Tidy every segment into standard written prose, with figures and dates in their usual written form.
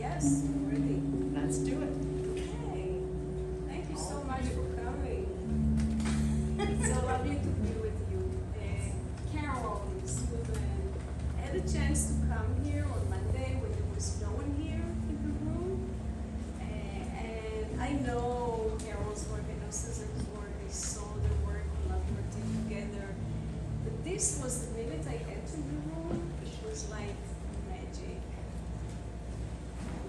Yes, we're ready. Let's do it. Okay. Thank you so much for coming. It's so lovely to be with you. Carol and Susan, I had a chance to come here on Monday when there was no one here in the room. And I know Carol's work, I know Susan's work, I saw their work collaborative together. But this was the minute I entered the room, it was like magic.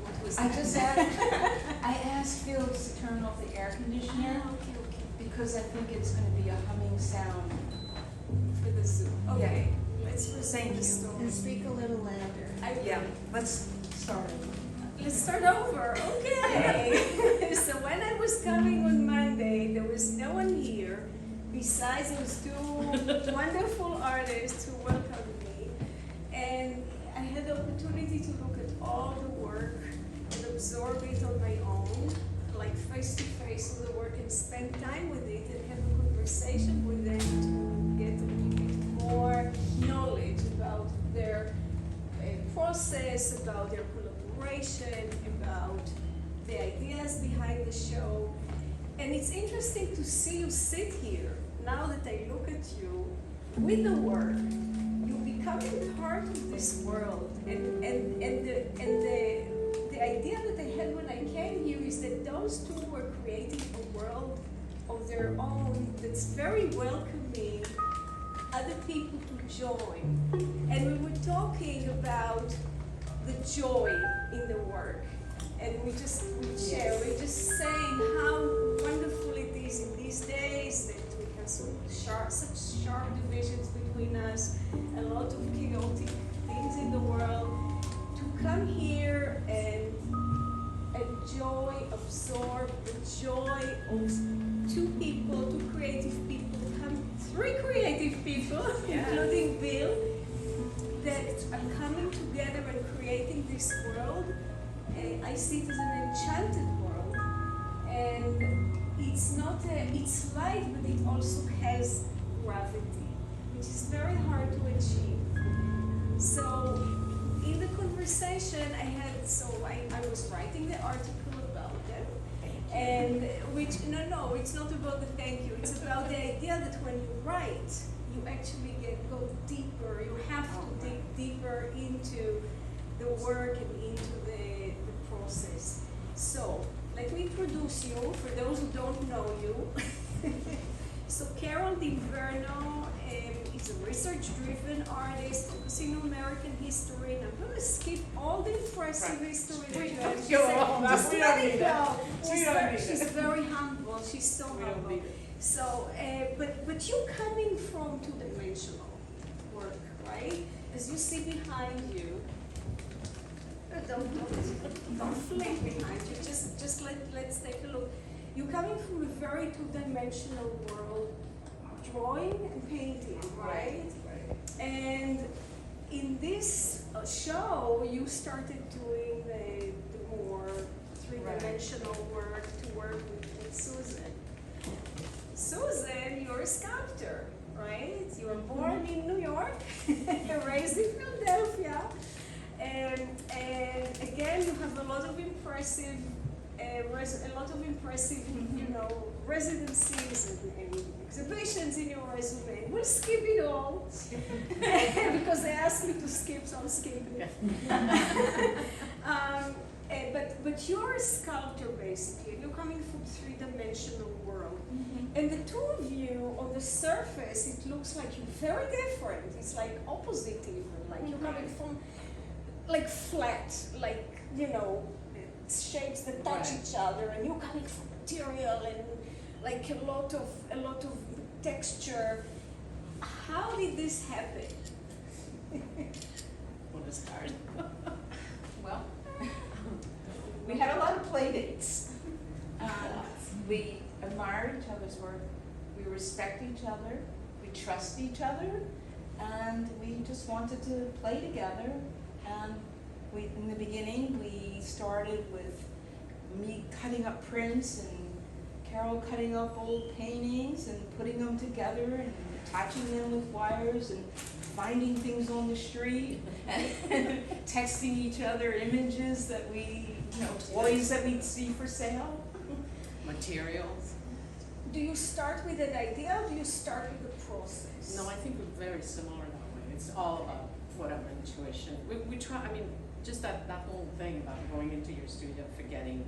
What was I that? just I asked Felix to turn off the air conditioner Okay. because I think it's going to be a humming sound. For the Zoom. Okay. Yeah. Let's resume the story. And speak a little louder. Yeah, let's start. Let's start over. Okay. So when I was coming on Monday, there was no one here besides those two wonderful artists who welcomed me. And I had the opportunity to look at all the work and absorb it on my own, like face to face with the work, and spend time with it and have a conversation with them to get a little bit more knowledge about their process, about their collaboration, about the ideas behind the show. And it's interesting to see you sit here, now that I look at you, with the work. You're becoming part of this world. And the idea that I had when I came here is that those two were creating a world of their own that's very welcoming other people to join. And we were talking about the joy in the work. And we're just saying how wonderful it is in these days that we have such sharp divisions between us, a lot of chaotic things in the world, to come here and enjoy, absorb the joy of two people, two creative people, three creative people, including Bill, that are coming together and creating this world. I see it as an enchanted world, and it's light, but it also has gravity, which is very hard to achieve. So in the conversation I had, I was writing the article about it, and no, it's not about the thank you, it's about the idea that when you write, you actually go deeper, you have to dig deeper into the work and into the process. So, let me introduce you, for those who don't know you. So, Carol D'Inverno is a research-driven artist focusing on American history, and I'm going to skip all the impressive history that you have to say. Just let it go. She's very humble. She's so humble. So, but you coming from two-dimensional work, right? As you see behind you, don't flick behind you. Just let's take a look. You're coming from a very two-dimensional world, drawing and painting, right? And in this show, you started doing the more three-dimensional work to work with Susan. Susan, you're a sculptor, right? You were born in New York, raised in Philadelphia, and again, you have a lot of impressive, residencies and exhibitions in your resume. We'll skip it all because they asked me to skip, so I'm skipping it. But you're a sculptor basically, and you're coming from three-dimensional world. And the two of you, on the surface, it looks like you're very different. It's like opposite even. Like you're coming from like flat, like, shapes that touch each other, and you're coming from material and like a lot of texture. How did this happen? Want to start? Well, we had a lot of play dates. We admired each other's work. We respect each other. We trust each other, and we just wanted to play together. And in the beginning, we started with me cutting up prints and Carol cutting up old paintings and putting them together and attaching them with wires and finding things on the street, and texting each other images that we, toys that we see for sale. Materials. Do you start with an idea or do you start with the process? No, I think we're very similar that way. It's all about whatever intuition. We try, I mean, just that whole thing about going into your studio, forgetting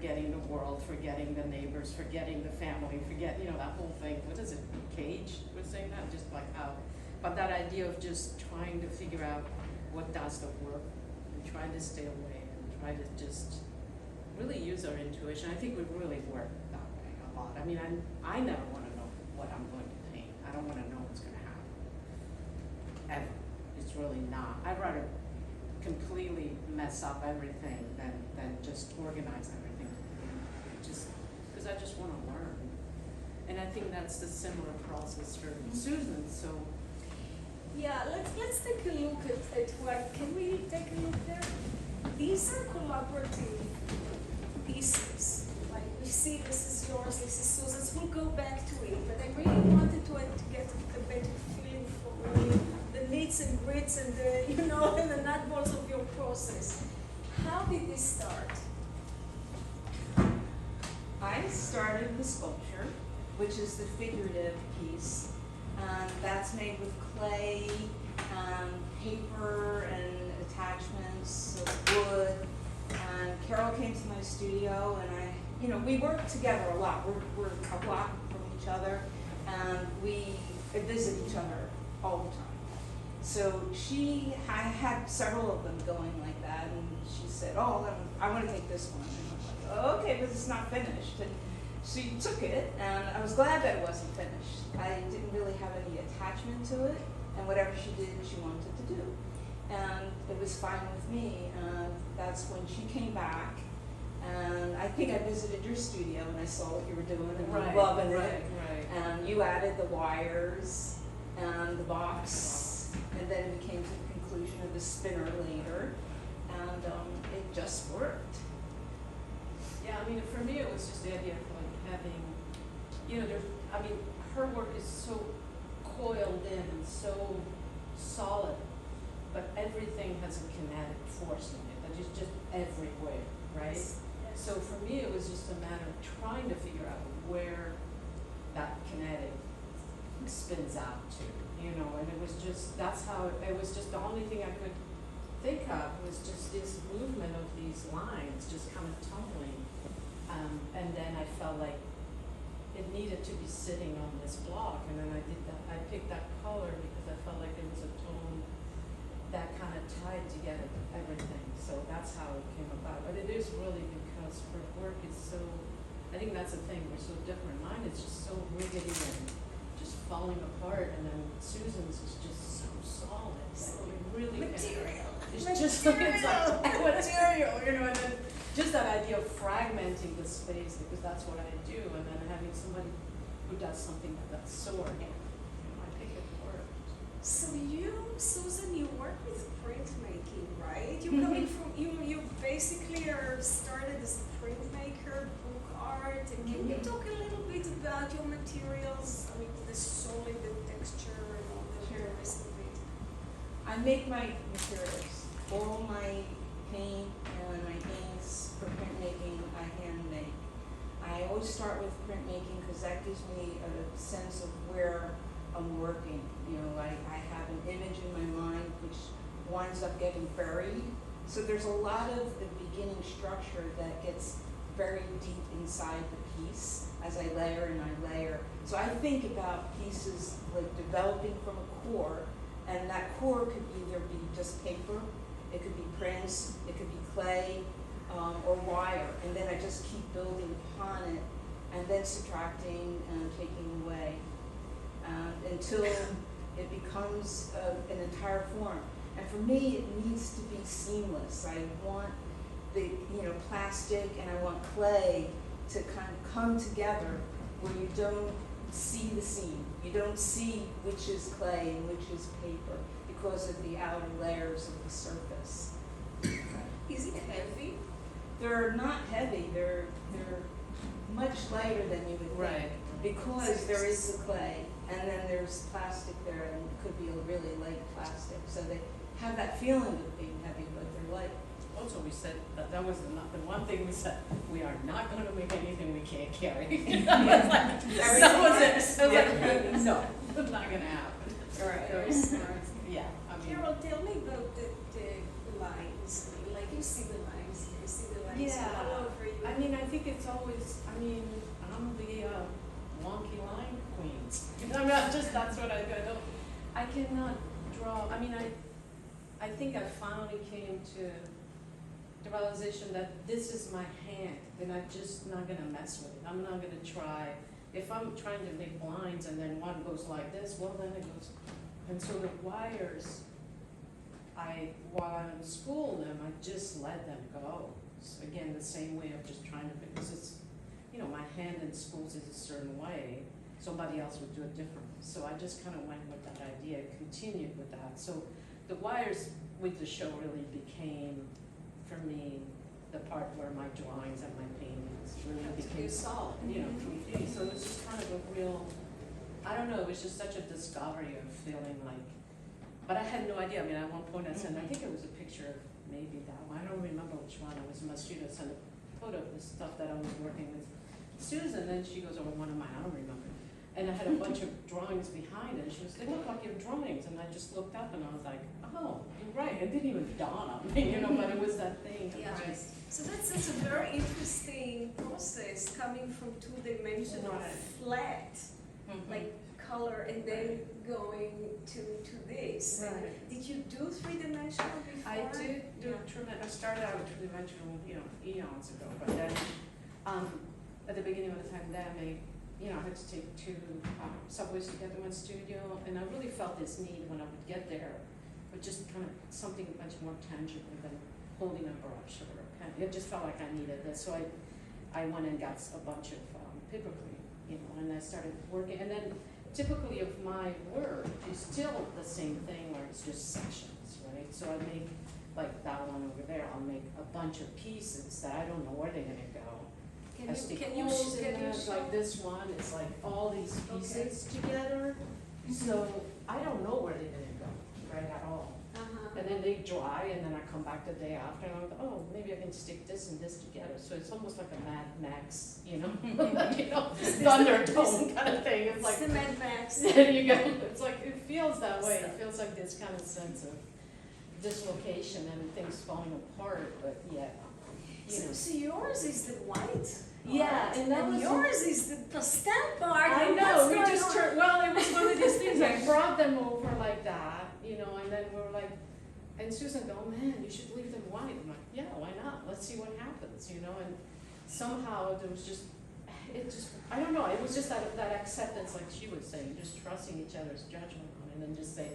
the world, forgetting the neighbors, forgetting the family, that whole thing. What is it, Cage was saying that? Just like how, but that idea of just trying to figure out what does the work and trying to stay away and try to just really use our intuition. I think we really work that way a lot. I mean, I never want to know what I'm going to paint. I don't want to know what's going to happen. Ever. It's really not. I'd rather completely mess up everything than just organize everything. Just because I just want to learn. And I think that's the similar process for Susan. So yeah, let's take a look at what, can we take a look there? These are collaborative pieces. Like we see this is yours, this is Susan's. We'll go back to it, but I really wanted to get a better feeling for really the nits and grits and the and the nut bolts of your process. How did this start? I started the sculpture, which is the figurative piece. That's made with clay, paper, and attachments of wood. And Carol came to my studio, and we work together a lot. We're a block from each other, and we visit each other all the time. So I had several of them going like that, and she said, "Oh, I want to take this one." And I was like, "Oh, okay, but it's not finished." And she took it, and I was glad that it wasn't finished. I didn't really have any attachment to it, and whatever she did, she wanted to do. And it was fine with me. And that's when she came back, and I think I visited your studio and I saw what you were doing and Right, loving it. right. And you added the wires and the box, and then it came to the conclusion of the spinner later, and it just worked. Yeah, I mean, for me, it was just the idea of like having, her work is so coiled in and so solid, but everything has a kinetic force in it that is just everywhere, right? Yes. So for me, it was just a matter of trying to figure out where that kinetic spins out to, and it was just, it was just the only thing I could think of was just this movement of these lines just kind of tumbling. And then I felt like it needed to be sitting on this block, and then I picked that color because I felt like it was a tone that kind of tied together everything. So that's how it came about. But it is really because her work is so, I think that's the thing, we're so different. Mine is just so rickety and just falling apart, and then Susan's is just so solid. Like it really Material. It's just like, it's like material, and then just that idea of fragmenting the space, because that's what I do, and then having somebody who does something that's so organic, I think it worked. So you, Susan, you work with printmaking, right? You coming from you basically are started as a printmaker, book art, and can you talk a little bit about your materials? I mean, the solid, the texture, and all the rest of it. I make my materials. All my paint and my inks for printmaking, I hand make. I always start with printmaking because that gives me a sense of where I'm working. I have an image in my mind which winds up getting buried. So there's a lot of the beginning structure that gets very deep inside the piece as I layer and I layer. So I think about pieces like developing from a core, and that core could either be just paper, it could be prints, it could be clay, or wire, and then I just keep building upon it, and then subtracting and taking away, until it becomes an entire form. And for me, it needs to be seamless. I want the plastic and I want clay to kind of come together where you don't see the seam. You don't see which is clay and which is paper because of the outer layers of the surface. Is it heavy? They're not heavy. They're much lighter than you would think, Right. because there is the clay and then there's plastic there, and it could be a really light plastic, so they have that feeling of being heavy, but they're light. Also, we said that was the one thing we said, we are not going to make anything we can't carry. That was it. I was like, no, it's not going to happen. Right. Yeah, I mean. Carol, tell me about the lines. I mean, like you see the lines, you see the lines Yeah, all over you. I mean, I think it's always, I mean, I'm the wonky line queen. I'm not just, that's what I do. I cannot draw, I mean, I think I finally came to the realization that this is my hand, and I'm just not gonna mess with it. I'm not gonna try, if I'm trying to make lines and then one goes like this, well, then it goes, and so the wires, while I'm in school them, I just let them go. So again, the same way of just trying to, because it's, you know, my hand in schools is a certain way, somebody else would do it differently. So I just kind of went with that idea, continued with that. So the wires with the show really became, for me, the part where my drawings and my paintings really became solid, you know, 3D. So it was just kind of a real, I don't know, it was just such a discovery of feeling like, but I had no idea. I mean, at one point I sent, I think it was a picture of maybe that one, I don't remember which one. I was in my studio, sent a photo of the stuff that I was working with Susan, and she goes, oh, one of mine, I don't remember. And I had a bunch of drawings behind it, and she was, they look like your drawings, and I just looked up and I was like, oh, you're right, it didn't even dawn on me, you know, but it was that thing. Yeah. Just, So that's a very interesting process coming from two-dimensional Right. flat, like color, and then going to this. And Right. did you do three-dimensional before? I did do Yeah. tremendous, I started out with two-dimensional, you know, eons ago, but then, at the beginning of the pandemic, you know, I had to take two subways to get to my studio, and I really felt this need when I would get there, but just kind of something much more tangible than holding a brush or a pen. It just felt like I needed this, so I went and got a bunch of paper cream, you know, and I started working, and then typically of my work is still the same thing where it's just sections, right? So I make, like that one over there, I'll make a bunch of pieces that I don't know where they're gonna go. I stick holes in there, like this one, it's like all these pieces together, so I don't know where they're gonna go, right, at all. Uh-huh. And then they dry, and then I come back the day after, and I'm like, oh, maybe I can stick this and this together, so it's almost like a Mad Max, you know, Thunderdome kind of thing, it's like. It's the Mad Max. There you go, it's like, it feels that way, it feels like this kind of sense of dislocation and things falling apart, but yet, you know. So yours is the white. Yeah, part, and that was yours is the pastel part. I and know, what's we going just on? turned, well, it was one of these things, I brought them over like that, you know, and then we were like, and Susan go, oh man, you should leave them white. I'm like, yeah, why not? Let's see what happens, you know, and somehow there was just, it just, I don't know, it was just that acceptance, like she was saying, just trusting each other's judgment on it, and then just say,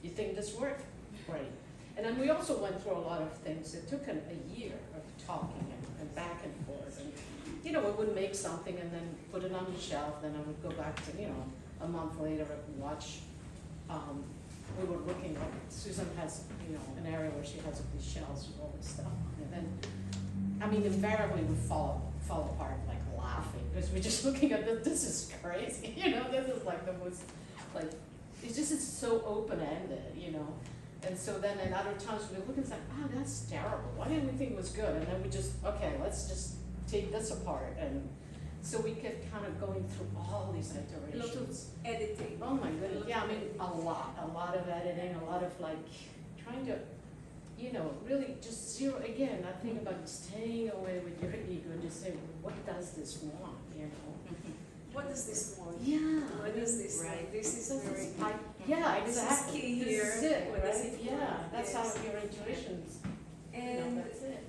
you think this worked? Great. And then we also went through a lot of things. It took a year of talking and back and forth, and you know, we would make something and then put it on the shelf, then I would go back to, you know, a month later and watch, we were looking, like Susan has, you know, an area where she has these shelves with all this stuff on it, and I mean, invariably we fall apart, like laughing, because we're just looking at this is crazy, you know, this is like the most, like, it's so open-ended, you know. And so then at other times we look and say, oh, that's terrible, why didn't we think it was good? And then we just, okay, let's just take this apart. And so we kept kind of going through all these A lot of iterations. editing. Oh my goodness, yeah, I mean, a lot of editing, a lot of like trying to, you know, really just zero, again, that thing about staying away with your ego and just say, what does this want, you know? What does this want? Yeah. What does this Right. want? This is So very. yeah, This is exactly. key This here. is it, What does right? it Yeah, want? that's Yes. how your intuitions, you know, And that's it.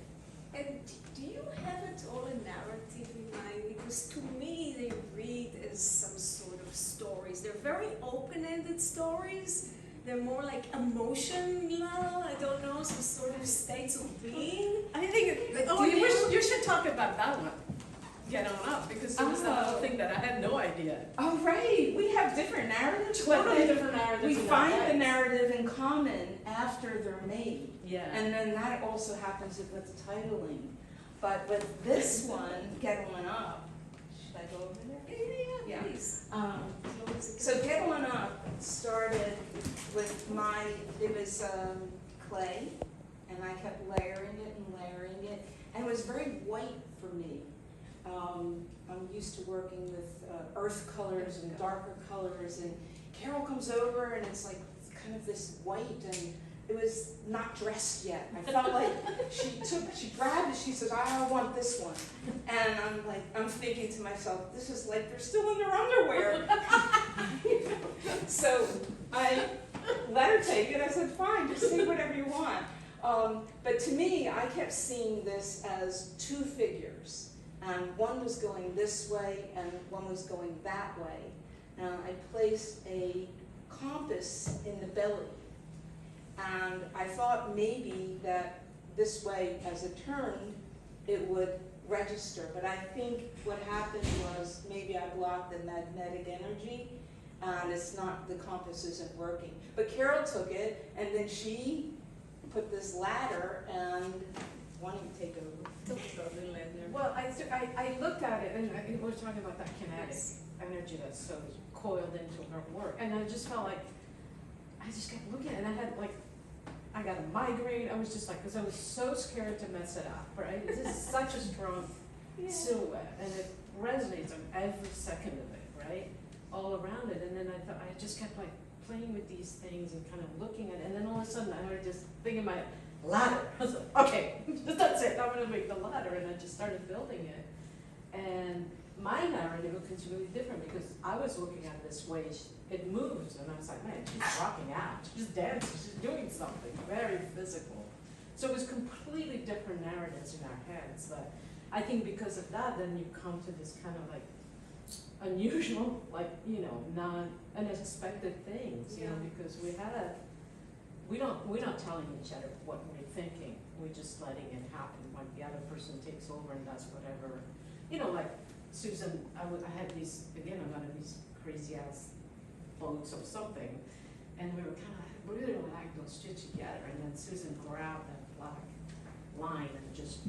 And do you have at all a narrative in mind? Because to me, they read as some sort of stories. They're very open-ended stories. They're more like emotional, I don't know, some sort of states of being. I think, Oh, you should talk about that one. Get on up, because it was the whole thing that I had no idea. Oh, right, we have different narratives, but Totally then different narratives. we in our find the heads. narrative in common after they're made. Yeah. And then that also happens with titling. But with this one, Get On Up, I go over there? Yeah, Yeah. please. So Petalin Up started with it was clay, and I kept layering it, and it was very white for me. I'm used to working with earth colors and darker colors, and Carol comes over and it's like kind of this white, and it was not dressed yet. I felt like she grabbed it, she says, I want this one. And I'm thinking to myself, this is like they're still in their underwear. So I let her take it, I said, fine, just take whatever you want. But to me, I kept seeing this as two figures. And one was going this way and one was going that way. And I placed a compass in the belly. And I thought maybe that this way, as it turned, it would register. But I think what happened was maybe I blocked the magnetic energy, and the compass isn't working. But Carol took it, and then she put this ladder, and why don't you take over? Well, I looked at it, and we were talking about that kinetic energy that's so coiled into her work, and I just felt like, I just kept looking, and I got a migraine. I was just like, because I was so scared to mess it up, right? This is such a strong silhouette, and it resonates on every second of it, right? All around it, and then I thought, I just kept like playing with these things and kind of looking at it, and then all of a sudden I heard this thing in my ladder. I was like, okay, that's it, I'm gonna make the ladder, and I just started building it. And my narrative was really different because I was looking at this way, it moves, and I was like, man, she's rocking out, she's dancing, she's doing something very physical. So it was completely different narratives in our heads, but I think because of that, then you come to this kind of like unusual, like, unexpected things, because we're not telling each other what we're thinking, we're just letting it happen when the other person takes over and does whatever, like Susan, I had these crazy ass boats or something, and we were kind of really like those two together, and then Susan grabbed that black line and just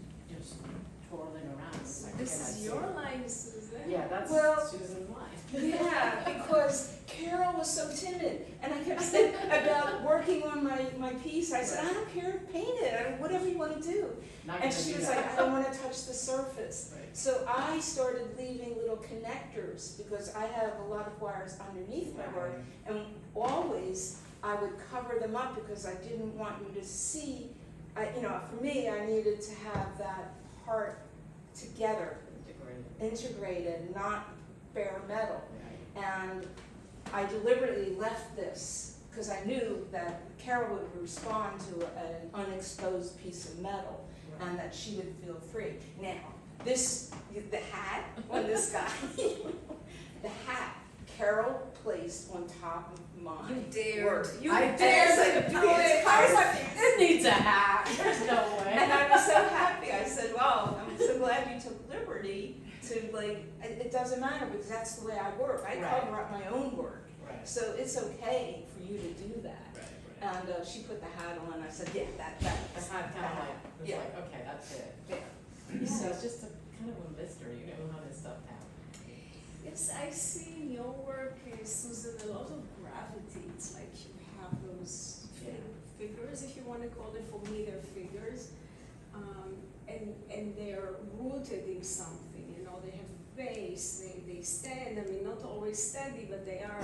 twirling around. Like, this is your line, Susan. Yeah, that's Susan's line. Yeah, because Carol was so timid, and I kept saying about working on my piece. I said, I don't care, paint it, whatever you want to do. And she was like, I don't want to touch the surface. Right. So I started leaving little connectors because I have a lot of wires underneath my work, and always I would cover them up because I didn't want you to see. For me, I needed to have that part together, integrated, not bare metal. And I deliberately left this because I knew that Carol would respond to an unexposed piece of metal, and that she would feel free. Now, the hat on this guy, the hat, Carol placed on top of mine. You dared. Work. I dared to do it. I was like, It needs a hat. There's no way. and I was so happy. I said, well, I'm so glad you took liberty to it doesn't matter because that's the way I work. I cover up my own work. Right. So it's okay for you to do that. Right. And she put the hat on. I said, yeah, that The hat kind of like, it's Yeah. like, okay, that's it. Yeah. So it's just a kind of a mystery, how this stuff happens. Yes, I see in your work, Susan, a lot of gravity. It's like you have those figures, if you want to call it. For me, they're figures, and they're rooted in something. They have base. They stand. I mean, not always steady, but they are.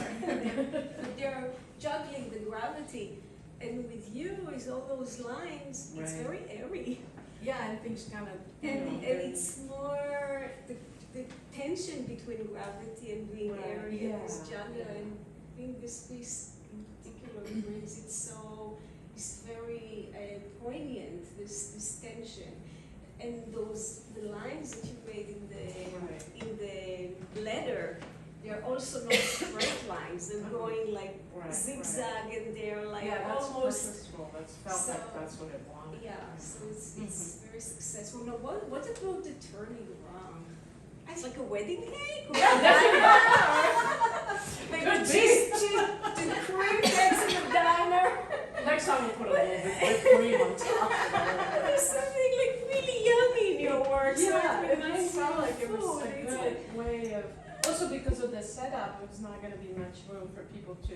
they're juggling the gravity. And with you, is all those lines. It's very airy. Yeah, and things kind of. And it's more the tension between gravity and being airy and this juggle, and being this piece in particular brings it so, it's very poignant, this tension. And the lines that you made in the letter, they're also not straight lines, they're going like zigzag, and they're like almost purposeful. That's felt like that's what it wanted. Yeah, so it's very successful. Now, what about the turning around? It's like a wedding cake? Like the cream cakes in the diner? Next time we'll put a little bit of whipped cream on top. There's something like really yummy in your work. Yeah, and I felt like it was food. a It's good like, way of, also because of the setup, it was not gonna be much room for people to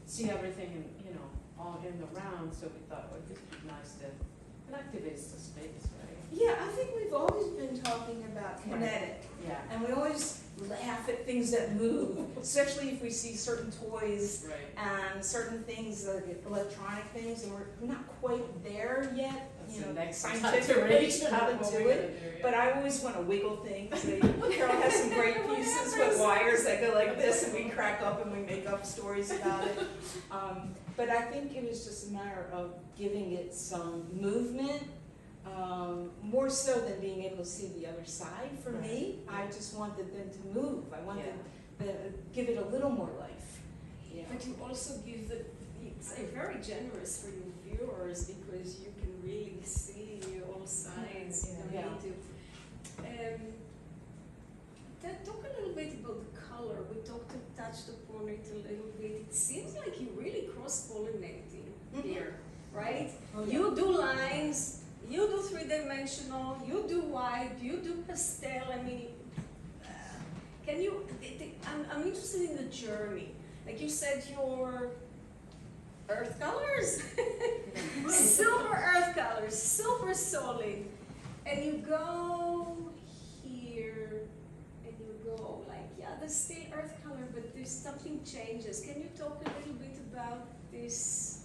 see everything in, all in the round, so we thought, well, this would be nice to, it activates the space, right? Yeah, I think we've always been talking about kinetic. Yeah. And we always laugh at things that move, especially if we see certain toys Right. and certain things, like electronic things, and we're not quite there yet, That's you the know, next scientifically iteration how of what to we're do it. gonna do, yeah. But I always want to wiggle things. Carol has some great pieces with wires that go like this, and we crack up and we make up stories about it. But I think it was just a matter of giving it some movement, more so than being able to see the other side for me. I just wanted them to move. I wanted give it a little more life. Yeah. but you also give it's very generous for your viewers because you can really see all sides. You don't need to. Talk a little bit about the color. We touched upon it a little bit. It seems like you're really cross-pollinating here, right? Oh, yeah. You do lines, you do three-dimensional, you do white, you do pastel. I mean, can you? I'm interested in the journey. Like you said, your earth colors, silver earth colors, super solid, and you go here, and you go like, yeah, there's still earth color, but there's something changes. Can you talk a little bit about this?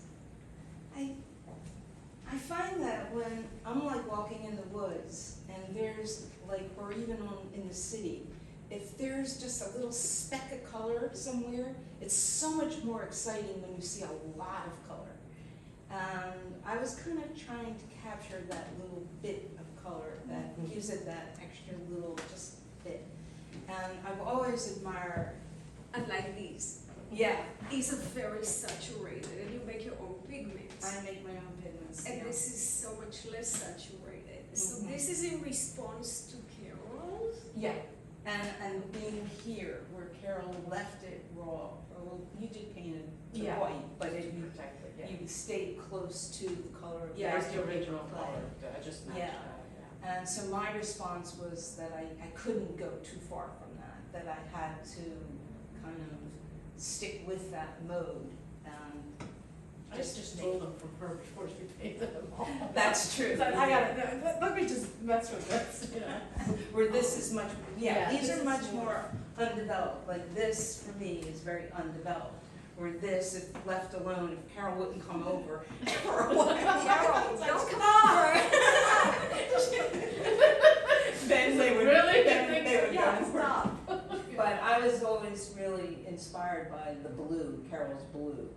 I find that when I'm like walking in the woods and there's like, or even in the city, if there's just a little speck of color somewhere, it's so much more exciting when you see a lot of color. And I was kind of trying to capture that little bit of color that gives it that extra little just bit. And I've always admired. Unlike these. Yeah. These are very saturated, and you make your own pigments. I make my own pigments. And yeah. this is so much less saturated. So Mhm. this is in response to Carol's. Yeah, and being here where Carol left it raw, well, you did paint it to Yeah. white, but it, Exactly, yeah. you stayed close to the color of Yeah, it's the your original clay. color, I just matched Yeah. that, And so my response was that I couldn't go too far from that I had to kind of stick with that mode. I just stole them from her before she paid them all. That's true. It's like, I gotta, let me just mess with this, Where this is much, Yeah, these this are is much more- more undeveloped, like this for me is very undeveloped. Where this, if left alone, if Carol wouldn't come over for a while. Carol, It's don't like, come over. Then they would, Really? then they would Yeah, go for it. stop. But I was always really inspired by the blue, Carol's blue.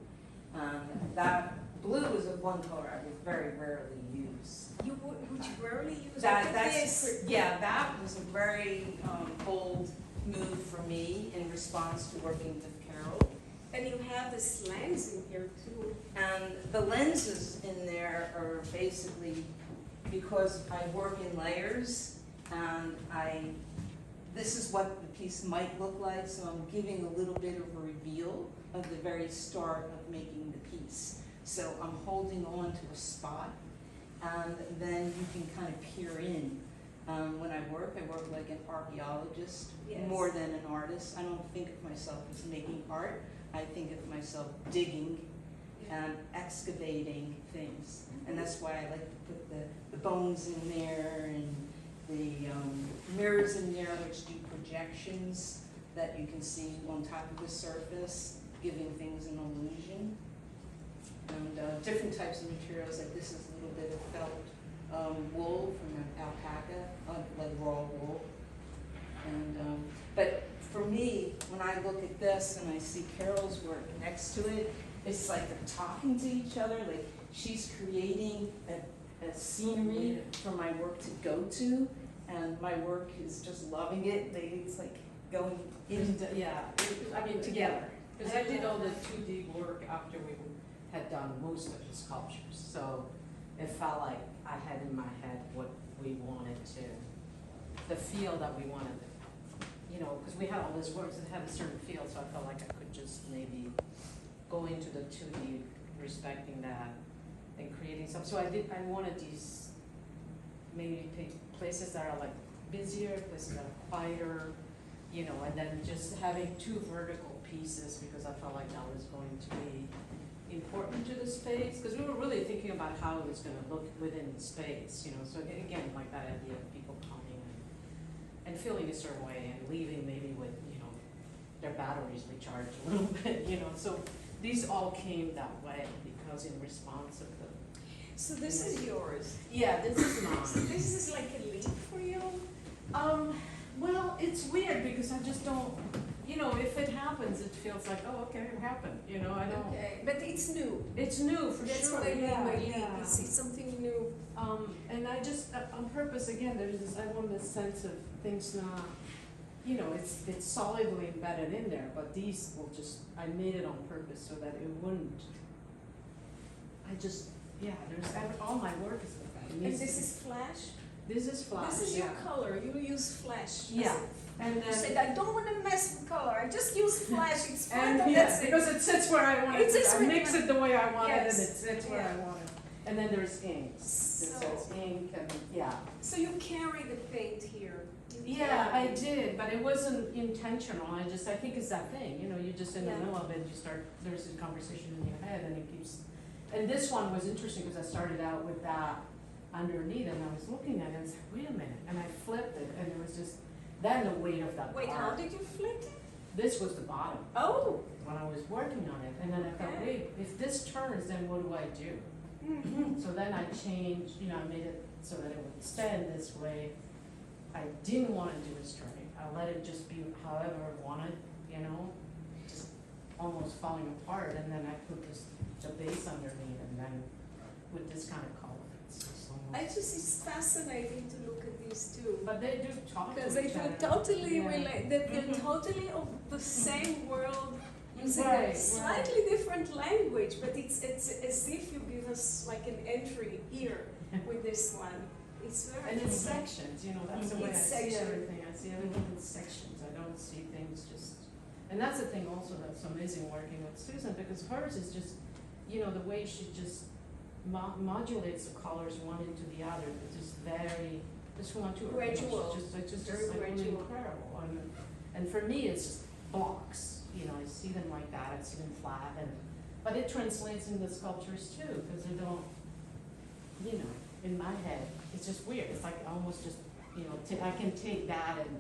That blue is a one color I would very rarely use. Would you rarely use That's this? yeah, that was a very bold move for me in response to working with Carol. And you have this lens in here too. And the lenses in there are basically because I work in layers and this is what the piece might look like, so I'm giving a little bit of a reveal of the very start of making the piece. So I'm holding on to a spot, and then you can kind of peer in. When I work like an archaeologist Yes. more than an artist. I don't think of myself as making art. I think of myself digging and excavating things. And that's why I like to put the bones in there and the mirrors in there, which do projections that you can see on top of the surface, giving things an illusion. And different types of materials, like this is a little bit of felt wool from an alpaca, like raw wool. And but for me, when I look at this and I see Carol's work next to it, it's like they're talking to each other. Like she's creating a scenery for my work to go to, and my work is just loving it. It's like going into I mean, together. Because I did all the 2D work after we had done most of the sculptures, so it felt like I had in my head what we wanted to, the feel that we wanted, because we had all this work that had a certain feel, so I felt like I could just maybe go into the 2D, respecting that, and creating some. So I wanted these maybe places that are like busier, this got quieter, you know, and then just having two vertical pieces because I felt like that was going to be important to the space, because we were really thinking about how it was going to look within the space, you know, so again, like that idea of people coming and feeling a certain way and leaving maybe with, you know, their batteries recharged a little bit, you know, so these all came that way because in response of the. So this is yours. Yeah, this is So mine. this is like a leap for you? Well, it's weird because I just don't, you know, if it happens, it feels like, oh, okay, it happened, you know, I don't. Okay, but it's new. It's new for That's sure, what I mean yeah, by leap. yeah. It's something new. And I just, on purpose, again, there's this, I want this sense of things not, you know, it's solidly embedded in there, but these will just, I made it on purpose so that it wouldn't, I just, yeah, all my work is like that. It And needs this to be- is flash? This is flash, This is yeah. your color. You use flash. Yeah, and You then. said, I don't want to mess with color. I just use flash. It's fine. And and yeah, that's it. because it sits where I want it It to, is I mix written- it the way I want it, and it Yes. sits where I Yeah. want it. And then there's ink, it So- says ink, and, yeah. So you carry the paint here. You Yeah, I carry it. did, but it wasn't intentional, I think it's that thing, you know, you're just in the Yeah. middle of it, you start, there's a conversation in your head, and it keeps, and this one was interesting, because I started out with that underneath, and I was looking at it, and I was like, wait a minute, and I flipped it, and it was just, then the weight of that Wait, how part. did you flip it? This was the bottom, Oh. when I was working on it, and then I thought, Okay. wait, if this turns, then what do I do? So then I changed, you know, I made it so that it would stand this way. I didn't want to do a straight. I let it just be however I wanted, you know, just almost falling apart. And then I put the base underneath, and then with this kind of color. It's just almost, I just, it's fascinating to look at these two. but they do talk Because to they each do other. totally Yeah. relate, they're Mhm. totally of the same world, using Right, a right. slightly different language, but it's as if you give us like an entry here with this one. It's very And it's interesting. sections, you know, that's the way I It's see section. everything. I see everything in sections. I don't see things just, and that's the thing also that's amazing working with Susan, because hers is just, you know, the way she just modulates the colors one into the other. It's just very, just one to Gradual. It's just Very like really gradual. incredible. And for me, it's just blocks. You know, I see them like that. I see them flat, but it translates into sculptures too, because they don't, you know, in my head, it's just weird. It's like almost just, you know, I can take that and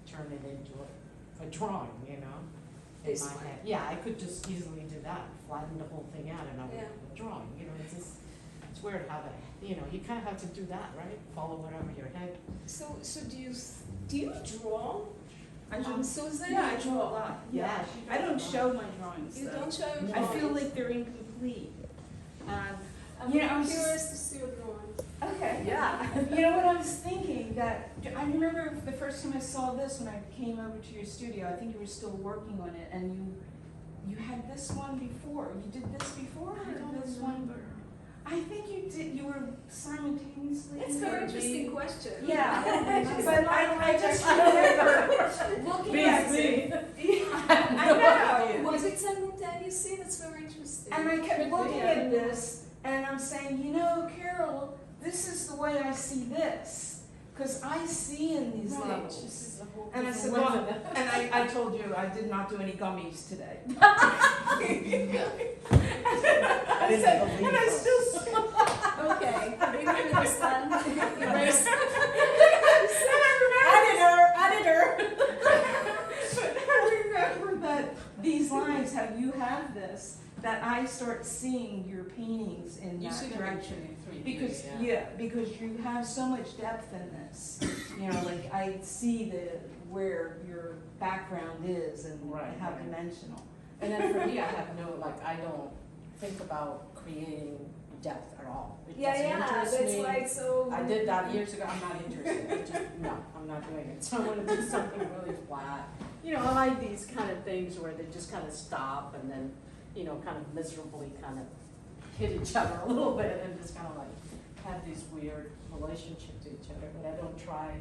turn it into a drawing, you know, in This my one. head. Yeah, I could just easily do that, flatten the whole thing out, and I would Yeah. have a drawing. You know, it's just, it's weird how that, you know, you kind of have to do that, right? Follow whatever your head. So do you draw? Susan? Yeah, I you draw a lot. Yeah, she I don't does. show my drawings. You though. don't show your I feel drawings? like they're incomplete. I'm you know, I was curious to see your drawings. Okay. Yeah. You know what I was thinking? That I remember the first time I saw this when I came over to your studio. I think you were still working on it, and you had this one before. You did this before, or this one? I think you did. You were simultaneously. That's a very interesting question. Yeah, but I just remember looking at it. I know. Was it simultaneously? That's very interesting. And I kept Could be, looking yeah. at this, and I'm saying, you know, Carol, this is the way I see this, because I see in these Right. levels. This is a whole And I different said, way well, than- and I told you I did not do any gummies today. I didn't believe and I it. still saw. Okay, maybe we understand. Erase. Editor. But I remember that these lines, how you have this, that I start seeing your paintings in You see that them in direction. 3D, Because, because you have so much depth in this. You know, like I see where your background is and Right, how right. dimensional. And then for me, I have no, like, I don't think about creating depth at all. It Yeah, doesn't yeah, interest that's me. why it's so. I did that years ago, I'm not interested, I just, no, I'm not doing it, so I wanna do something really flat. You know, I like these kind of things where they just kind of stop and then, you know, kind of miserably kind of hit each other a little bit and just kind of like have this weird relationship to each other, but I don't try.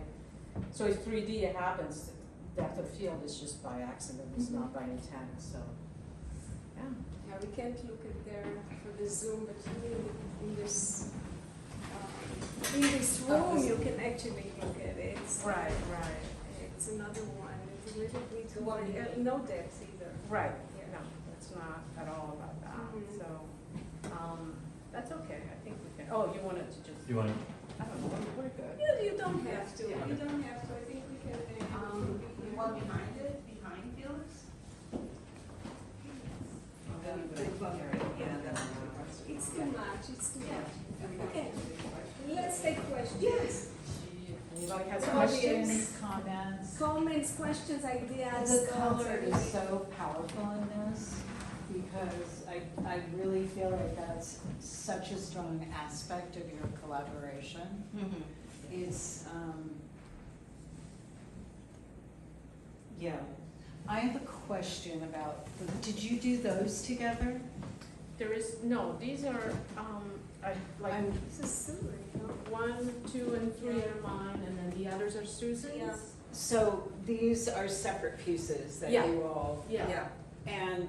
So it's 3D, it happens, depth of field is just by accident, it's not by intent, so, yeah. Yeah, we can't look at there for the Zoom, but in this room, you can actually look at it. it's Right. it's another one. It's a little bit The one you need. no depth either. Right, Yeah. no, it's not at all about that, Mhm. so, that's okay, I think we can, oh, you wanted to just, You want to? I don't know, we're good. You don't have to. Yeah. You don't have to. I think we can. You want behind it, behind Felix? Yeah, that's It's too much. It's too much. Okay. Let's take questions. Yes. Anybody has Questions? questions? Comments. Comments, questions, ideas. The thoughts, color is everything. so powerful in this because I really feel like that's such a strong aspect of your collaboration. It's, yeah. I have a question about, did you do those together? There is, no, these are, I'm- This is silly, no? 1, 2, and 3 are mine, and then the others are Susan's. Yeah. So these are separate pieces that Yeah. you all. Yeah. And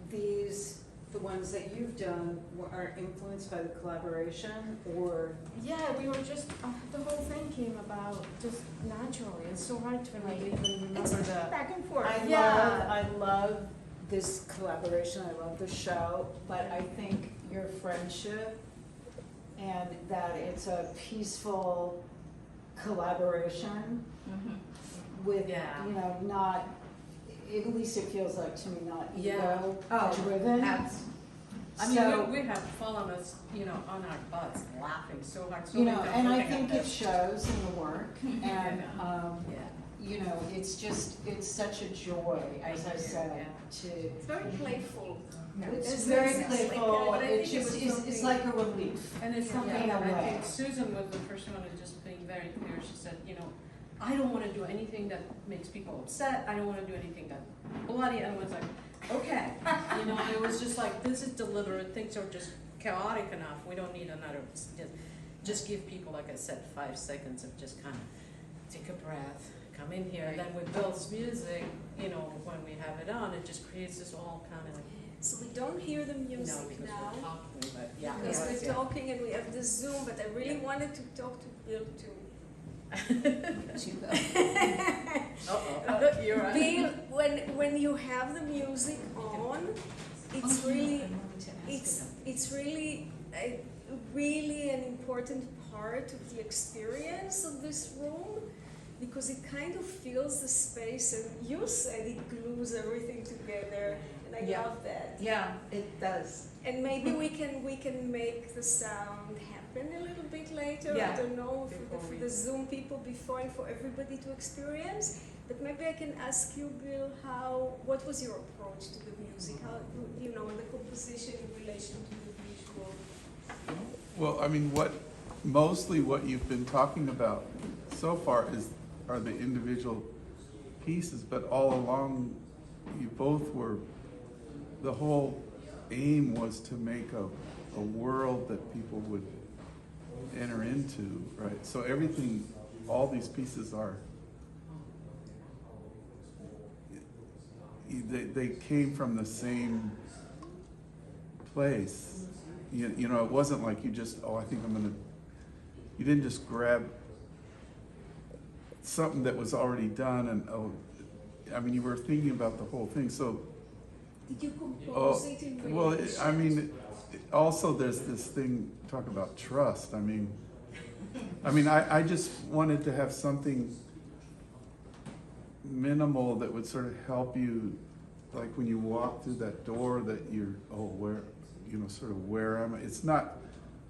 these, the ones that you've done are influenced by the collaboration or? Yeah, we were just, the whole thing came about just naturally, it's so hard to like even remember the. Back and forth. I love this collaboration, I love the show, but I think your friendship and that it's a peaceful collaboration with, Yeah. you know, not, at least it feels like to me, not Yeah. ego Oh, driven. I mean, So- we have fallen us, on our butts, laughing so hard, so You many know, times and I looking at think it this. shows in the work, and, Yeah. you know, it's just, it's such a joy, as I said, to. It's very playful. It's It's very like that, playful, but I it think it just was is, it's something- like a relief. And it's, Yeah. In a I way. think Susan was the first one who just being very clear, she said, I don't wanna do anything that makes people upset, I don't wanna do anything that bloody, and I was like, okay. It was just like, this is deliberate, things are just chaotic enough, we don't need another, just give people, like I said, 5 seconds of just kind of take a breath, come in here, and then with Bill's music, when we have it on, it just creates this all kind of, So we don't hear the music because now. we're talking, but yeah. Because Yeah. we're talking and we have the Zoom, but I really wanted to talk to Bill too. Uh-oh, you're right. Bill, when you have the music on, it's really, it's really, really an important part of the experience of this room, because it kind of fills the space, and you said it glues everything together, and I Yeah. love that. Yeah, it does. And maybe we can make the sound happen a little bit later. Yeah. I don't know Before for we- the Zoom people before and for everybody to experience. But maybe I can ask you, Bill, what was your approach to the music? How, and the composition in relation to the visual? Well, I mean, mostly what you've been talking about so far are the individual pieces, but all along, you both were, the whole aim was to make a world that people would enter into, right? So everything, all these pieces are, they came from the same place. It wasn't like you just, you didn't just grab something that was already done and, you were thinking about the whole thing, so. Did you compose it in Well, relation? also there's this thing, talk about trust, I just wanted to have something minimal that would sort of help you, like when you walk through that door that you're, where am I? It's not,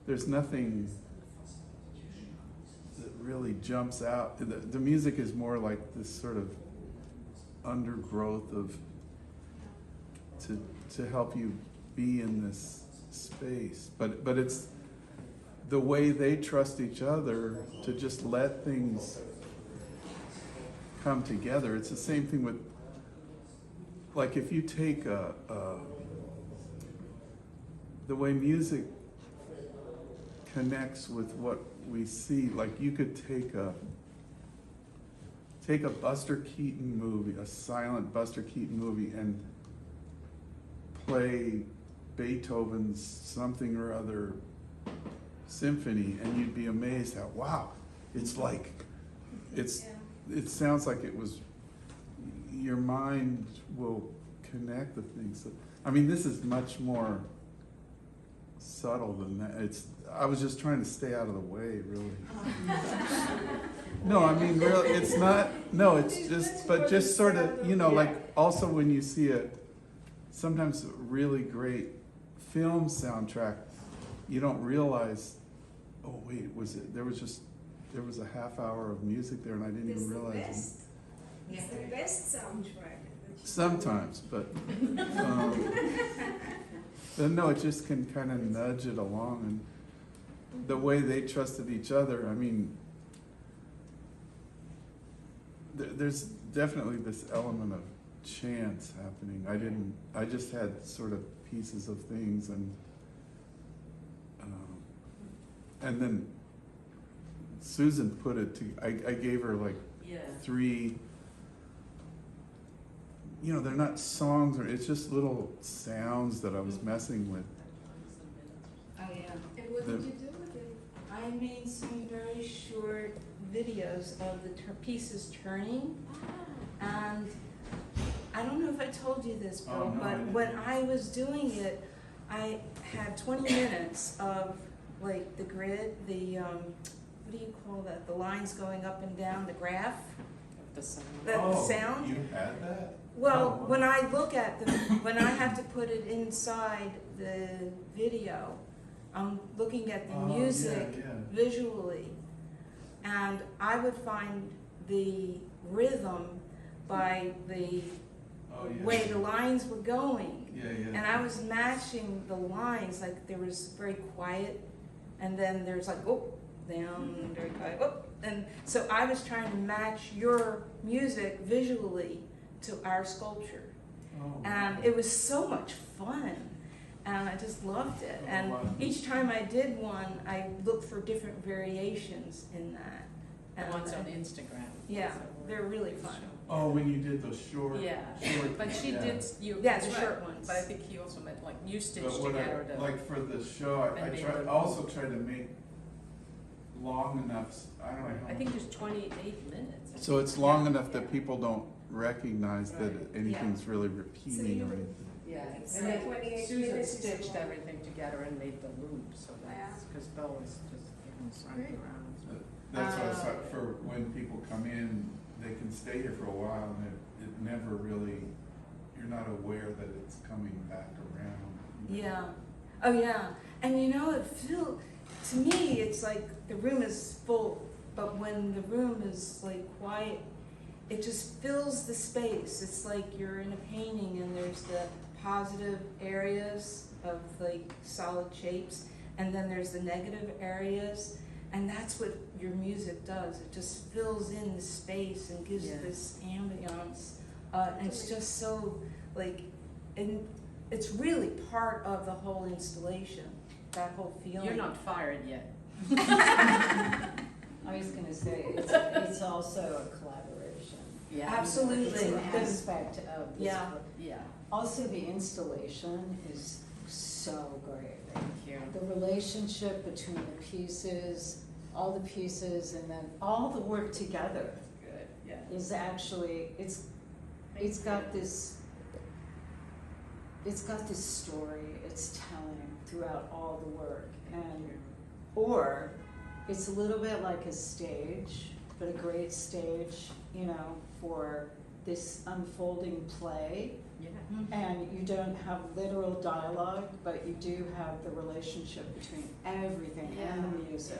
there's nothing that really jumps out. The music is more like this sort of undergrowth of, to help you be in this space. But it's the way they trust each other to just let things come together. It's the same thing with, like if you take the way music connects with what we see, like you could take a Buster Keaton movie, a silent Buster Keaton movie, and play Beethoven's something or other symphony, and you'd be amazed how, wow, it's like it's, Yeah. it sounds like it was, your mind will connect the things. I mean, this is much more subtle than that. I was just trying to stay out of the way, really. No, I mean, really, it's not, no, it's just, but just sort of, you know, like, also when you see sometimes a really great film soundtrack, you don't realize, oh wait, there was a half hour of music there and I didn't It's even the realize it. best. It's the best soundtrack. Sometimes, but, but no, it just can kind of nudge it along, and the way they trusted each other, I mean, there's definitely this element of chance happening. I just had sort of pieces of things, and then Susan put it I gave her like Yeah. 3, you know, they're not songs, or it's just little sounds that I was messing with. Oh, yeah. And what did you do with it? I made some very short videos of the pieces turning, and I don't know if I told you this, Oh, Bill, no, I but didn't. when I was doing it, I had 20 minutes of like the grid, what do you call that? The lines going up and down, the graph, The sound. the sound. You had that? Well, Oh, when I look at when I have to put it inside the video, I'm looking at the Oh, music yeah, yeah. visually, and I would find the rhythm by the Oh, yeah. way the lines were going. Yeah, yeah. And I was matching the lines, like there was very quiet, and then there's like, oh, down, very quiet, oh. And so I was trying to match your music visually to our sculpture. Oh, And it was so much fun, and I just loved it. Oh, And wow. each time I did one, I looked for different variations in that. The And, ones on Instagram. yeah, So they're really fun. Oh, when you did those short. Yeah, short, but she yeah. did, you, Yeah, that's the right. short ones. But I think he also meant like you But stitched what together the. like for the show, I and made tried, them- also tried to make long enough, I don't know how. I think there's 28 minutes. So it's long enough that people don't recognize that Right. anything's really repeating or anything. Yeah, It's and like then 28 Susan minutes is stitched long. everything together and made the loop, so that's, because Bill was just running Great. around. That's why I thought for when people come in, they can stay here for a while and it never really, you're not aware that it's coming back around. Yeah. Oh, yeah. And you know, to me, it's like the room is full, but when the room is like quiet, it just fills the space. It's like you're in a painting and there's the positive areas of like solid shapes, and then there's the negative areas. And that's what your music does. It just fills in the space and gives Yeah. this ambiance. And it's just so like, and it's really part of the whole installation, that whole feeling. You're not fired yet. I was gonna say, it's also a collaboration. Yeah. Absolutely. It's an Because- aspect of this Yeah. book. Yeah, Also, the installation is so great. thank you. The relationship between the pieces, all the pieces, and then all the work together Good, yeah. is actually, it's got this story it's telling throughout all the work, and or it's a little bit like a stage, but a great stage, you know, for this unfolding play. Yeah. Mhm. And you don't have literal dialogue, but you do have the relationship between everything and the music.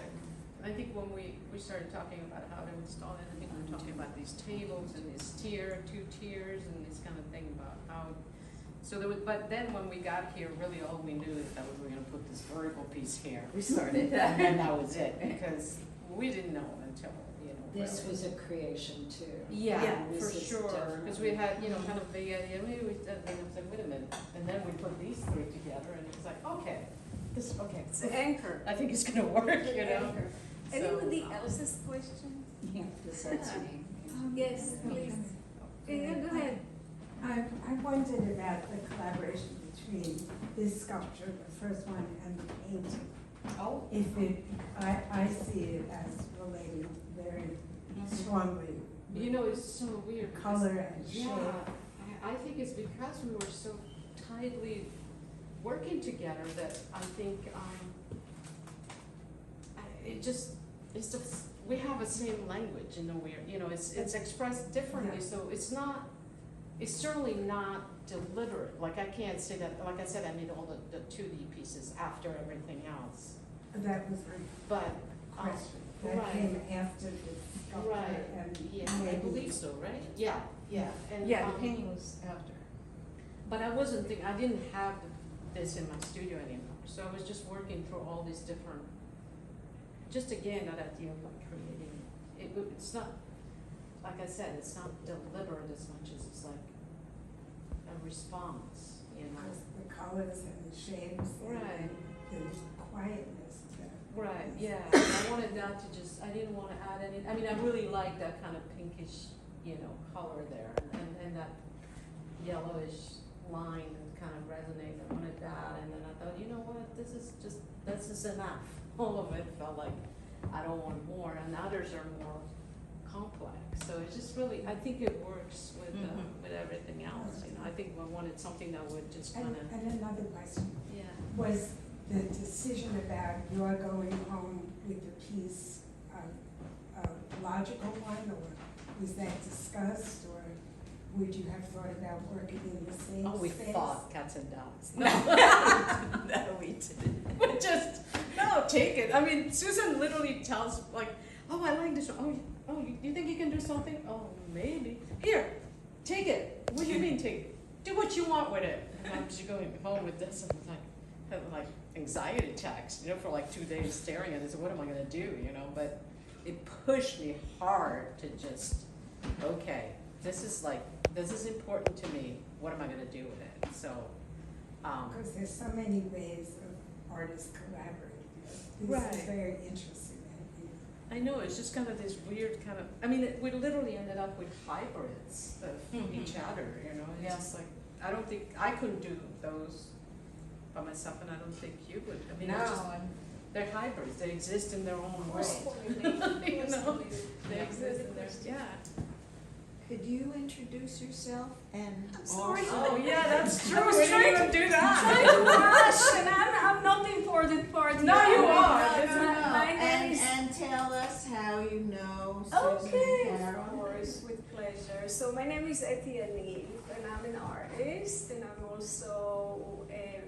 I think when we started talking about how to install it, I think we were talking about these tables and this tier, 2 tiers, and this kind of thing about how, so there was, but then when we got here, really all we knew is that we were gonna put this vertical piece here. We started, and then that was it, because we didn't know until, you know. This really. was a creation too. Yeah, This for is sure, because we definitely- had, you know, kind of the idea, maybe we, and then I was like, wait a minute, and then we put these 3 together, and it's like, okay, It's an anchor. I think it's gonna work, you know? Anchor. So, Anybody else's questions? Yeah, besides me. Yes, please. Yeah, go ahead. I wondered about the collaboration between this sculpture, the first one, and the painting. Oh. If I see it as relating very strongly strongly You know, it's so weird. because- color and shape. Yeah, I think it's because we were so tightly working together that I think, it's just, we have the same language in a weird, you know, it's expressed differently, Yeah. so it's certainly not deliberate. Like I can't say that, like I said, I made all the 2D pieces after everything else, That was my but, question. That right. came after the sculpture Right, and yeah, I maybe. believe so, right? Yeah, and, Yeah, the painting was after. but I didn't have this in my studio anymore, so I was just working through all these different, just again, that idea of like creating, it's not, like I said, it's not deliberate as much as it's like a response, you know? Because the colors and the shapes Right. and the quietness that. Right, yeah, I wanted that to just, I didn't wanna add any, I mean, I really like that kind of pinkish, you know, color there, and that yellowish line kind of resonates, I wanted that, and then I thought, you know what, this is enough. All of it felt like, I don't want more, and others are more complex, so it's just really, I think it works with, with everything else, you know, I think I wanted something that would just And, kinda, and another question, yeah. was the decision about your going home with the piece a logical one, or was that discussed, or would you have thought about working in the same Oh, we space? fought cats and dogs. No, no, we didn't. We just, no, take it. I mean, Susan literally tells, like, oh, I like this one. Oh, you think you can do something? Oh, maybe. Here, take it. What do you mean take it? Do what you want with it. And I'm just going home with this, and it's like, having like anxiety attacks, you know, for like 2 days staring at it. So what am I gonna do, you know? But it pushed me hard to just, okay, this is important to me. What am I gonna do with it? So, Because there's so many ways of artists collaborating. This Right. is very interesting. I know, it's just kind of this weird kind of, I mean, we literally ended up with hybrids of each other, you know? It's Yeah. just like, I don't think, I couldn't do those by myself, and I don't think you would. I mean, it's just, they're hybrids, they exist in their own world. You know, they exist in their, yeah. Could you introduce yourself and sorry. Oh, yeah, that's true, I was we trying didn't even do that. Trying to rush, and I'm not the important part. No, here. you are. My name is. And tell us how you know Susan Okay, of Carroll. course, with pleasure. So my name is Etienne Eve, and I'm an artist, and I'm also a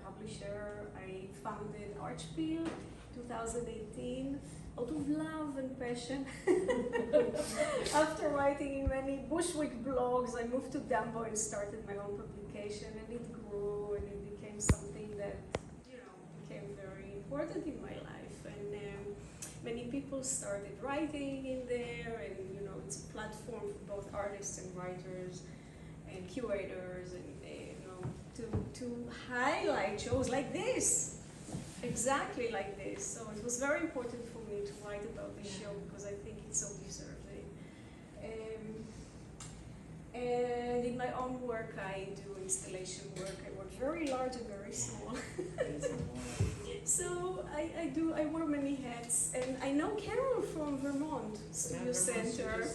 publisher. I founded Archfield 2018 out of love and passion. After writing in many Bushwick blogs, I moved to Dumbo and started my own publication, and it grew, and it became something that, you know, became very important in my life. And many people started writing in there, and you know, it's a platform for both artists and writers and curators, and you know, to highlight shows like this, exactly like this. So it was very important for me to write about this show because I think it so deserved it. And in my own work, I do installation work. I work very large and very small. So I wear many hats, and I know Carol from Vermont Studio Center.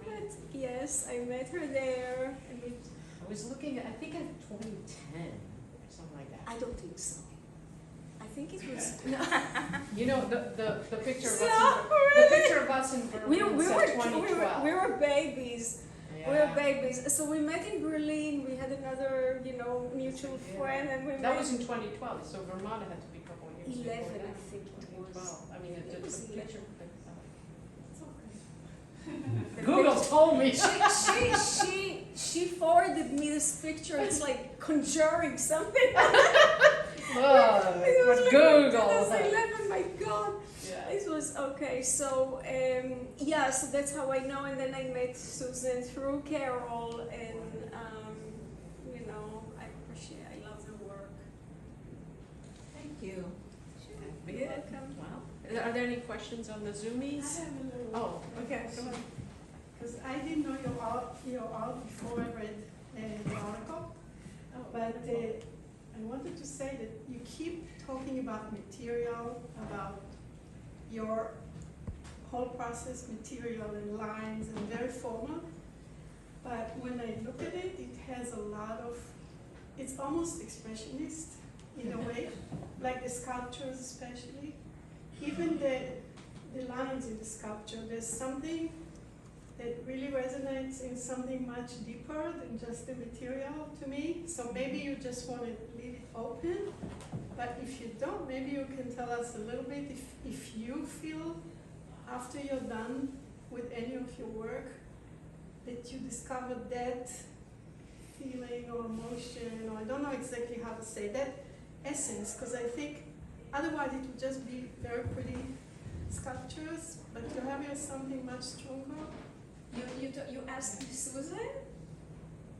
But yes, I met her there, and I was looking at, I think in 2010, or something like that. I don't think so. I think it was You know, the picture of us, No, the picture of us in Berlin we said 2012. were babies. Yeah. We were babies. So we met in Berlin. We had another, you know, mutual friend, and we That met. was in 2012, so Vermont had to be a couple of years 11, before I that. think it was. 2012. I mean, It was the 11. picture. Google told me. She forwarded me this picture. It's like conjuring something. Oh, It was but like Google. 2011. My God. Yeah. It was okay. So yeah, so that's how I know. And then I met Susan through Carol, and you know, I love the work. Thank you. You're welcome. Wow. Are there any questions on the Zoomies? I have a little Oh, okay. Go ahead. because I didn't know your art before I read the article, Oh, but wonderful. I wanted to say that you keep talking about material, about your whole process, material and lines and very formal. But when I look at it, it has a lot of, it's almost expressionist in a way, like the sculptures especially. Even the lines in the sculpture, there's something that really resonates in something much deeper than just the material to me. So maybe you just want to leave it open, but if you don't, maybe you can tell us a little bit if you feel after you're done with any of your work that you discovered that feeling or emotion, or I don't know exactly how to say that essence, because I think otherwise it would just be very pretty sculptures, but you have here something much stronger. You asked Susan?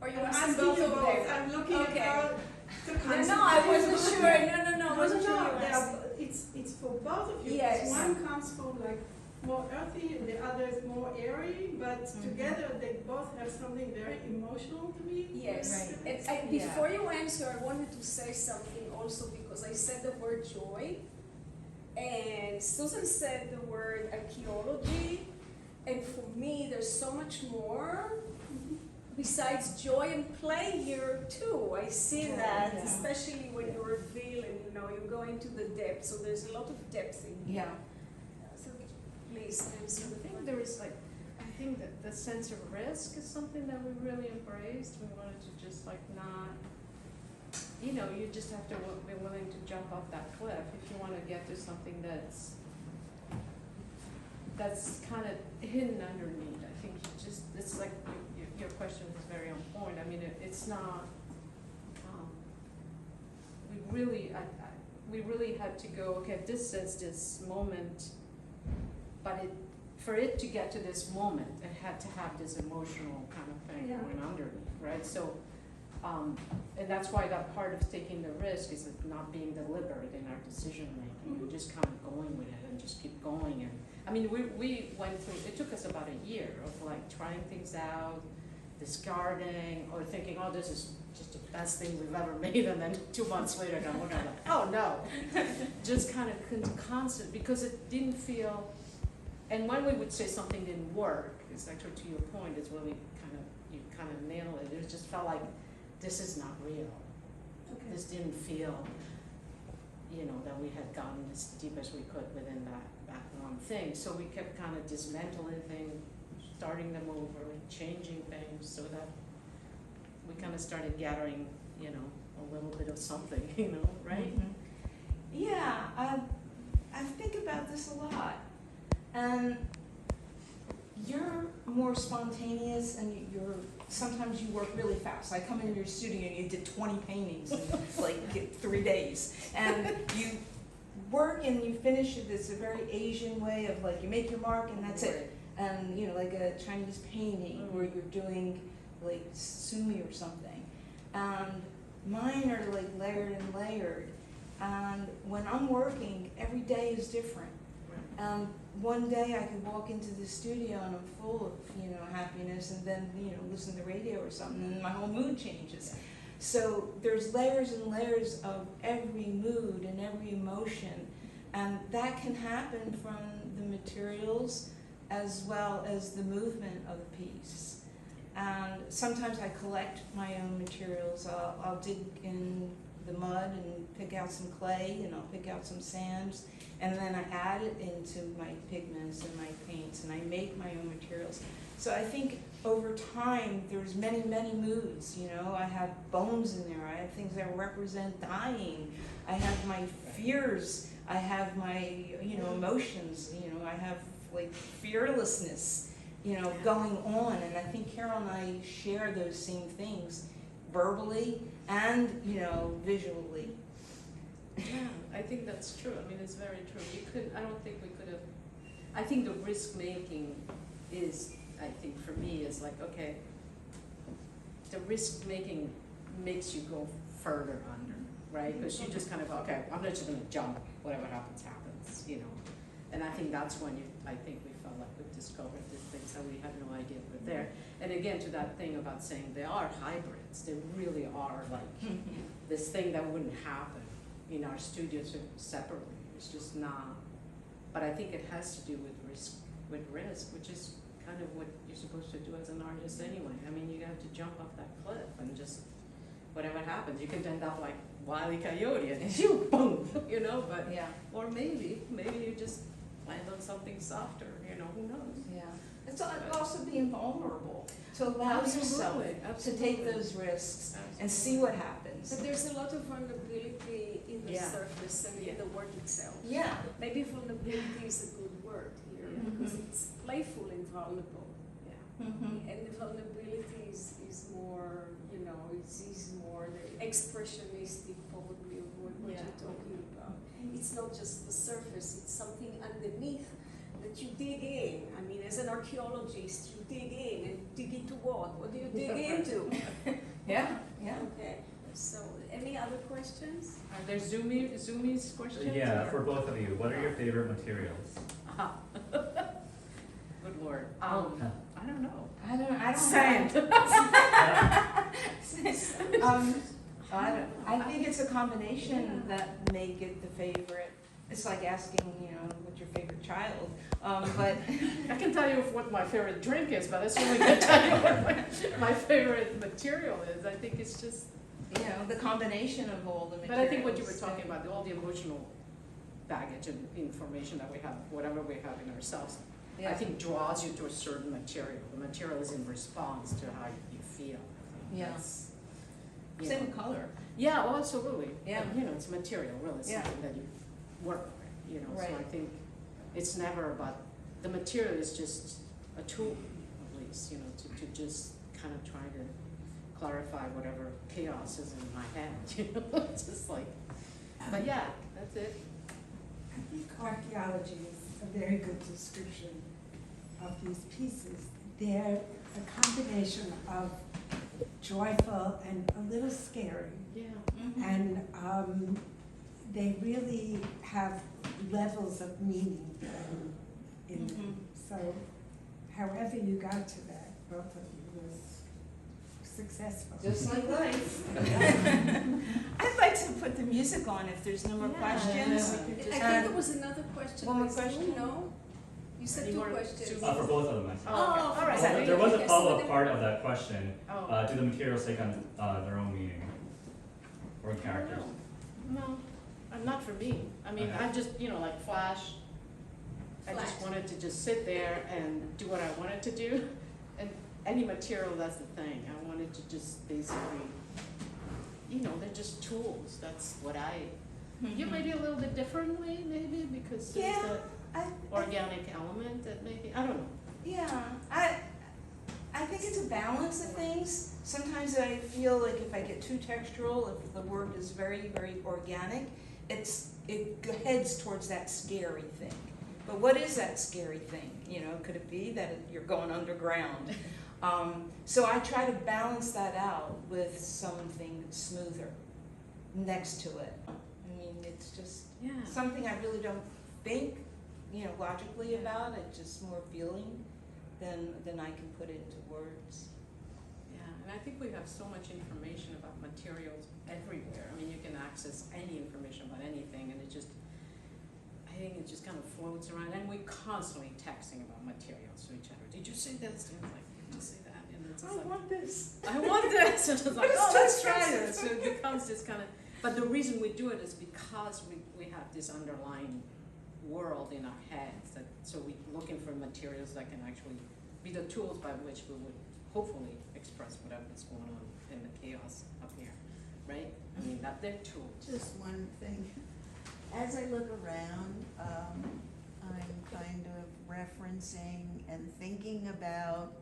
Or you I'm asked asking both you of both. them? I'm looking Okay. at the No, I wasn't sure. No, I wasn't sure you they asked. are- it's for both of you. Yes. One comes from like more earthy and the other is more airy, but together they both have something very emotional to me. Yes, Right. and before you answer, I wanted to say something also because I said the word joy, and Susan said the word archaeology, and for me, there's so much more besides joy and play here too. I see that, Yeah. especially when you reveal and you go into the depth, so there's a lot of depth in here. Yeah. So please answer the I think there was like, I think that the sense of risk is something that we really embraced. We wanted to just like not, you just have to be willing to jump off that cliff if you want to get to something that's kind of hidden underneath. I think it's like your question is very on point. I mean, it's not, we really had to go, okay, this is this moment, but for it to get to this moment, it had to have this emotional kind of thing Yeah. going underneath, right? So, and that's why that part of taking the risk is not being deliberate in our decision making, and just kind of going with it and just keep going. And I mean, we went through, it took us about a year of like trying things out, discarding, or thinking, oh, this is just the best thing we've ever made, and then 2 months later, I'm looking at like, oh no. Just kind of constant, because it didn't feel, and when we would say something didn't work, it's actually to your point, it's really you kind of nail it. It just felt like, this is not real. Okay. This didn't feel, that we had gotten as deep as we could within that one thing. So we kept kind of dismantling things, starting them over, changing things, so that we kind of started gathering, a little bit of something, right? Mhm. Yeah, I think about this a lot. And you're more spontaneous, and sometimes you work really fast. I come into your studio and you did 20 paintings in like 3 days. And you work and you finish it. It's a very Asian way of like, you make your mark and that's it. And like a Chinese painting where you're doing like sumi or something. And mine are like layered and layered. And when I'm working, every day is different. One day I could walk into the studio and I'm full of, happiness, and then, listen to the radio or something, and my whole mood changes. So there's layers and layers of every mood and every emotion, and that can happen from the materials as well as the movement of the piece. And sometimes I collect my own materials. I'll dig in the mud and pick out some clay, and I'll pick out some sands, and then I add it into my pigments and my paints, and I make my own materials. So I think over time, there's many, many moods, I have bones in there, I have things that represent dying, I have my fears, I have my, emotions, I have like fearlessness, going on, and I think Carol and I share those same things verbally and, visually. Yeah, I think that's true. I mean, it's very true. I don't think we could have, I think the risk making is, I think for me, is like, okay, the risk making makes you go further under, right? Because you just kind of go, okay, I'm not just gonna jump, whatever happens, happens, And I think that's when I think we felt like we discovered these things that we had no idea were there. And again, to that thing about saying they are hybrids, they really are like this thing that wouldn't happen in our studios separately. It's just not. But I think it has to do with with risk, which is kind of what you're supposed to do as an artist anyway. I mean, you have to jump off that cliff and just, whatever happens, you can end up like Wile E. Coyote and shoot, boom, you know, but, Yeah, or maybe you just land on something softer, you know, who knows? yeah. It's also being vulnerable, to allow yourself to take those risks and see what happens. But there's a lot of vulnerability in the Yeah. surface and in the work itself. Yeah. Maybe vulnerability is a good word here, Yeah. because it's playful and vulnerable. Yeah. Mm-hmm. And the vulnerability is more, you know, is more the expressionistic probably of what Yeah. you're talking about. It's not just the surface, it's something underneath that you dig in. I mean, as an archaeologist, you dig in and dig into what? What do you dig into? Yeah, yeah. Okay, so any other questions? Are there Zoomies questions? Yeah, or- for both of you, what are your favorite materials? Ah. Good Lord. I don't know. I don't Sand. I think it's a combination that make it the favorite. It's like asking, you know, what's your favorite child? But I can tell you what my favorite drink is, but that's really going to tell you what my favorite material is. I think it's just, you know, the combination of all the materials. but I think what you were talking about, all the emotional baggage and information that we have, whatever we have in ourselves, I Yeah. think draws you to a certain material. The material is in response to how you feel. Yeah. That's, you Same know. with color. Yeah, well, absolutely. Yeah. But, you know, it's material, really, it's Yeah. something that you work with, you know, so Right. I think it's never about, the material is just a tool, at least, you know, to just kind of try to clarify whatever chaos is in my head, you know, it's just like, but yeah, that's it. I think archaeology is a very good description of these pieces. They're a combination of joyful and a little scary. Yeah. Mm-hmm. And they really have levels of meaning in them. So however you got to that, both of you, was successful. Just like life. I'd like to put the music on if there's no more questions. I think there was another question. One more There's question? two, no? You said You two were- questions. For both of them, I think. Oh, okay. All right. So there was a Yes, follow-up so part of that question. Oh. Do the materials take on their own meaning or characters? No, not for me. I mean, Okay. I just, you know, like Flash, I just Flash. wanted to just sit there and do what I wanted to do. And any material, that's the thing. I wanted to just basically, you know, they're just tools. That's what you maybe a little bit differently, maybe, because there's Yeah, that organic element that maybe, I don't know. Yeah, I think it's a balance of things. Sometimes I feel like if I get too textural, if the work is very, very organic, it heads towards that scary thing. But what is that scary thing? You know, could it be that you're going underground? So I try to balance that out with something smoother next to it. I mean, it's just Yeah. something I really don't think, you know, logically about. It's just more feeling than I can put into words. Yeah, and I think we have so much information about materials everywhere. I mean, you can access any information about anything, and I think it just kind of floats around, and we're constantly texting about materials to each other. Did you say this? And it's like, did you say that? And it's just like, this. I want this. And it's like, But it's oh, too let's try expensive. this. So it becomes this kind of, but the reason we do it is because we have this underlying world in our heads, that so we're looking for materials that can actually be the tools by which we would hopefully express whatever's going on in the chaos up here, right? I mean, that they're tools. Just one thing. As I look around, I'm kind of referencing and thinking about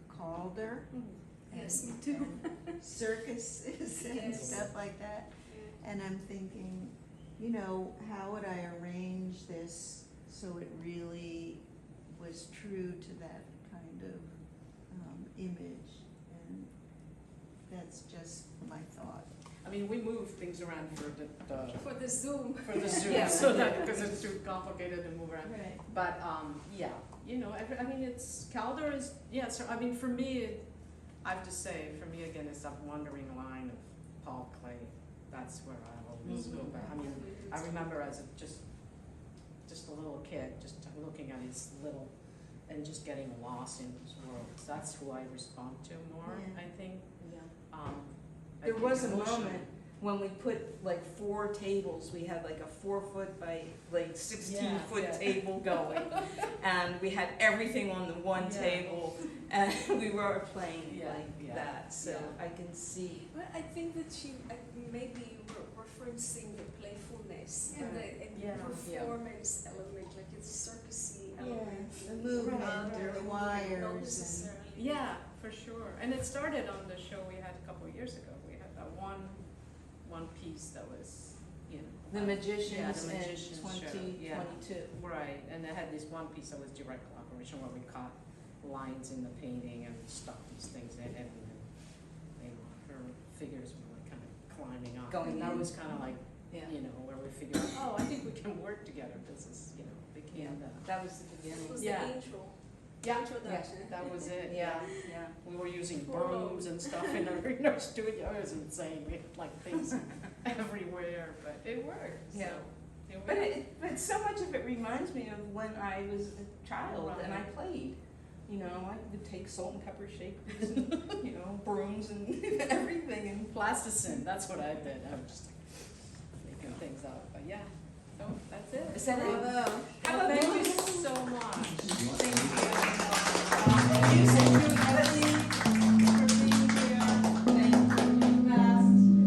Calder Yes, and- me too. and circuses and Yes. stuff like that. And I'm thinking, you know, how would I arrange this so it really was true to that kind of image? And that's just my thought. I mean, we move things around for For the Zoom. for the Zoom, Yeah. so that, because it's too complicated to move around. Right. But, yeah, you know, I mean, Calder is, yeah, so, I mean, for me, I have to say, for me, again, it's that wandering line of Paul Klee. That's where I always go back. I mean, I remember as just a little kid, just looking at his little and just getting lost in those worlds. That's who I respond to more, Yeah. I think. Yeah. I There think was a emotionally. moment when we put like 4 tables, we had like a 4-foot by like 16-foot Yeah, yeah. table going. And we had everything on the one Yeah. table, and we were playing Yeah, like yeah, that, so yeah. I can see. Well, I think that she maybe referencing the playfulness and the Yeah. performance element, like it's circusy element. The movement rather or the than wires not and. necessarily. Yeah, for sure. And it started on the show we had a couple of years ago. We had that one piece that was, you know. The Magicians the in Magicians show, yeah. 2022. Right, and it had this one piece that was direct collaboration where we caught lines in the painting and stuck these things in it, and then, you know, her figures were like kind of climbing up. Going and that in. was kind of like, Yeah. you know, where we figured, oh, I think we can work together. This is, you know, became the. That was the It beginning. was Yeah. the intro. Yeah. Introduction. That was it. Yeah, yeah. We were using brooms and stuff in our studios and saying like things everywhere, but it worked. So Yeah. here we But are. but so much of it reminds me of when I was a child and I played. You know, I would take salt and pepper shakers and, you know, brooms and everything and Plasticine, that's what I did. I was just like making things up, but yeah. So that's it. Is that it? Bravo. Well, thank you so much. Thank you, everybody, for being here. Thank you.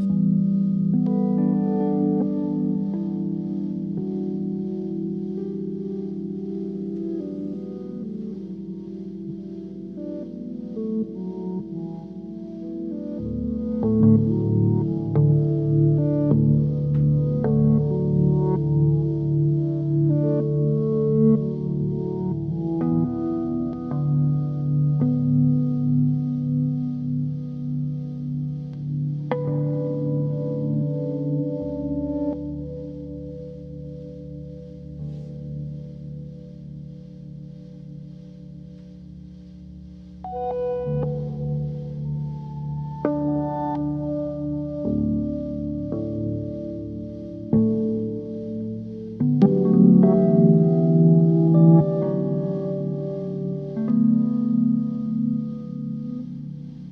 Thank you.